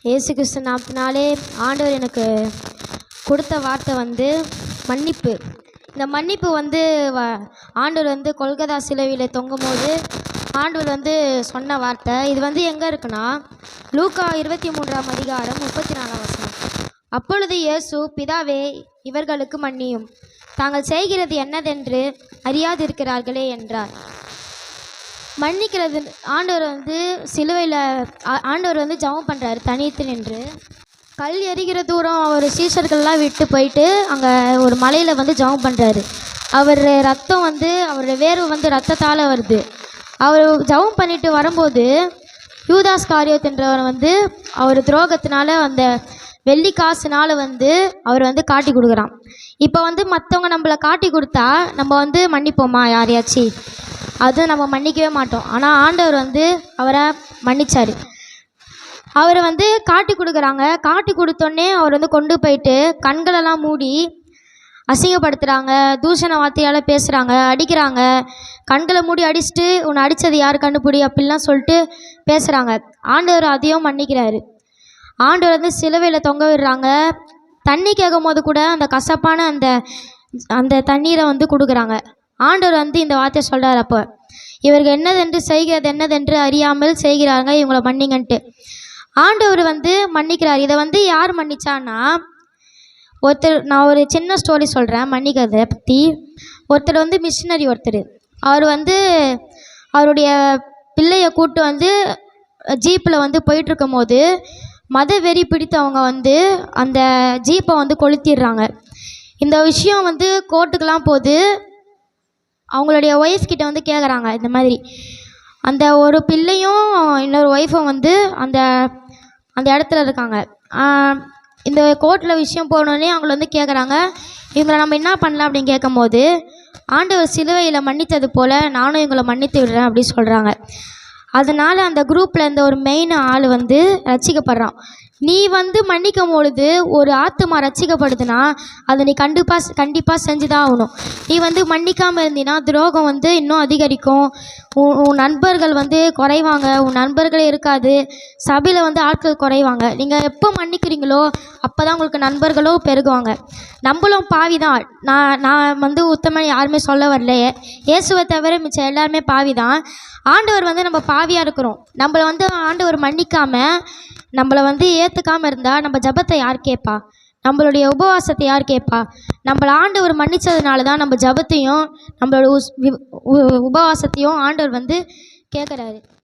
இயேசு கிறிஸ்து நாமத்தினாலே ஆண்டவர் எனக்கு கொடுத்த வார்த்தை வந்து மன்னிப்பு. இந்த மன்னிப்பு வந்து ஆண்டவர் வந்து கொல்கதா சிலுவையில் தொங்கும்போது ஆண்டவர் வந்து சொன்ன வார்த்தை. இது வந்து எங்கே இருக்குன்னா லூக்கா 23ஆம் அதிகாரம் 34ஆம் வசனம். அப்பொழுது இயேசு, பிதாவே, இவர்களுக்கு மன்னியும், தாங்கள் செய்கிறது என்னதென்று அறியாதிருக்கிறார்களே என்றார். மன்னிக்கிறது ஆண்டவர் வந்து சிலுவையில் ஆண்டவர் வந்து ஜெபம் பண்ணுறாரு தனித்து நின்று. கல் எறிகிற தூரம் அவர் சீஷர்கள்லாம் விட்டு போயிட்டு அங்கே ஒரு மலையில் வந்து ஜெபம் பண்ணுறாரு. அவர் ரத்தம் வந்து அவருடைய வேர்வை வந்து ரத்தத்தால் வருது. அவர் ஜெபம் பண்ணிட்டு வரும்போது யூதாஸ் காரியத்தின்றவர் வந்து அவர் துரோகத்தினால அந்த வெள்ளி காசுனால வந்து அவர் வந்து காட்டி கொடுக்குறான். இப்போ வந்து மற்றவங்க நம்மளை காட்டி கொடுத்தா நம்ம வந்து மன்னிப்போமா யாரையாச்சும்? அதுவும் நம்ம மன்னிக்கவே மாட்டோம். ஆனால் ஆண்டவர் வந்து அவரை மன்னிச்சார். அவரை வந்து காட்டி கொடுக்குறாங்க. காட்டி கொடுத்தோடனே அவர் வந்து கொண்டு போயிட்டு கண்களெல்லாம் மூடி அசிங்கப்படுத்துகிறாங்க, தூஷண வார்த்தையால் பேசுகிறாங்க, அடிக்கிறாங்க. கண்களை மூடி அடிச்சுட்டு உன்னை அடித்தது யார் கண்டுபிடி அப்படிலாம் சொல்லிட்டு பேசுகிறாங்க. ஆண்டவர் அதையும் மன்னிக்கிறாரு. ஆண்டவர் வந்து சிலுவையில் தொங்க விடுறாங்க. தண்ணி கேட்கும் போது கூட அந்த கசப்பான அந்த தண்ணீரை வந்து கொடுக்குறாங்க. ஆண்டவர் வந்து இந்த வார்த்தையை சொல்கிறார், அப்போ இவர்கள் என்னதென்று செய்கிறது என்னதென்று அறியாமல் செய்கிறாங்க, இவங்கள மன்னிங்கன்ட்டு ஆண்டவர் வந்து மன்னிக்கிறார். இதை வந்து யார் மன்னிச்சான்னா நான் ஒரு சின்ன ஸ்டோரி சொல்கிறேன் மன்னிக்கிறதை பற்றி. ஒருத்தர் வந்து மிஷினரி அவர் வந்து அவருடைய பிள்ளையை கூப்பிட்டு வந்து ஜீப்பில் வந்து போயிட்டுருக்கும் போது மத வெறி பிடித்தவங்க வந்து அந்த ஜீப்பை வந்து கொளுத்திடுறாங்க. இந்த விஷயம் வந்து கோர்ட்டுக்கெலாம் போகுது. அவங்களுடைய ஒய்ஃப் கிட்ட வந்து கேட்குறாங்க, இந்த மாதிரி அந்த ஒரு பிள்ளையும் இன்னொரு ஒய்ஃபும் வந்து அந்த இடத்துல இருக்காங்க. இந்த கோர்ட்டில் விஷயம் போனோடனே அவங்கள வந்து கேட்குறாங்க, இவங்களை நம்ம என்ன பண்ணலாம் அப்படின்னு கேட்கும்போது, ஆண்டவர் சிலுவையில் மன்னித்தது போல் நானும் இவங்களை மன்னித்து விடுறேன் அப்படின்னு சொல்கிறாங்க. அதனால் அந்த குரூப்பில் இந்த ஒரு மெயின் ஆள் வந்து ரட்சிக்கப்படுறான். நீ வந்து மன்னிக்கும் பொழுது ஒரு ஆத்துமா ரட்சிக்கப்படுதுன்னா அதை நீ கண்டிப்பாக செஞ்சு தான் ஆகணும். நீ வந்து மன்னிக்காமல் இருந்தீன்னா துரோகம் வந்து இன்னும் அதிகரிக்கும். உன் நண்பர்கள் வந்து குறைவாங்க, உன் நண்பர்களே இருக்காது, சபையில் வந்து ஆட்கள் குறைவாங்க. நீங்கள் எப்போ மன்னிக்கிறீங்களோ அப்போ தான் உங்களுக்கு நண்பர்களும் பெருகுவாங்க. நம்மளும் பாவி தான். நான் வந்து உத்தமன் யாருமே சொல்ல வரல. இயேசுவை தவிர மிச்சம் எல்லாருமே பாவி தான். ஆண்டவர் வந்து நம்ம பாவியாக இருக்கிறோம். நம்மளை வந்து ஆண்டவர் மன்னிக்காமல் நம்மளை வந்து ஏற்றுக்காமல் இருந்தால் நம்ம ஜபத்தை யார் கேட்பா? நம்மளுடைய உபவாசத்தை யார் கேட்பா? நம்மளை ஆண்டவர் மன்னித்ததுனால தான் நம்ம ஜபத்தையும் நம்மளோட உபவாசத்தையும் ஆண்டவர் வந்து கேட்குறாரு.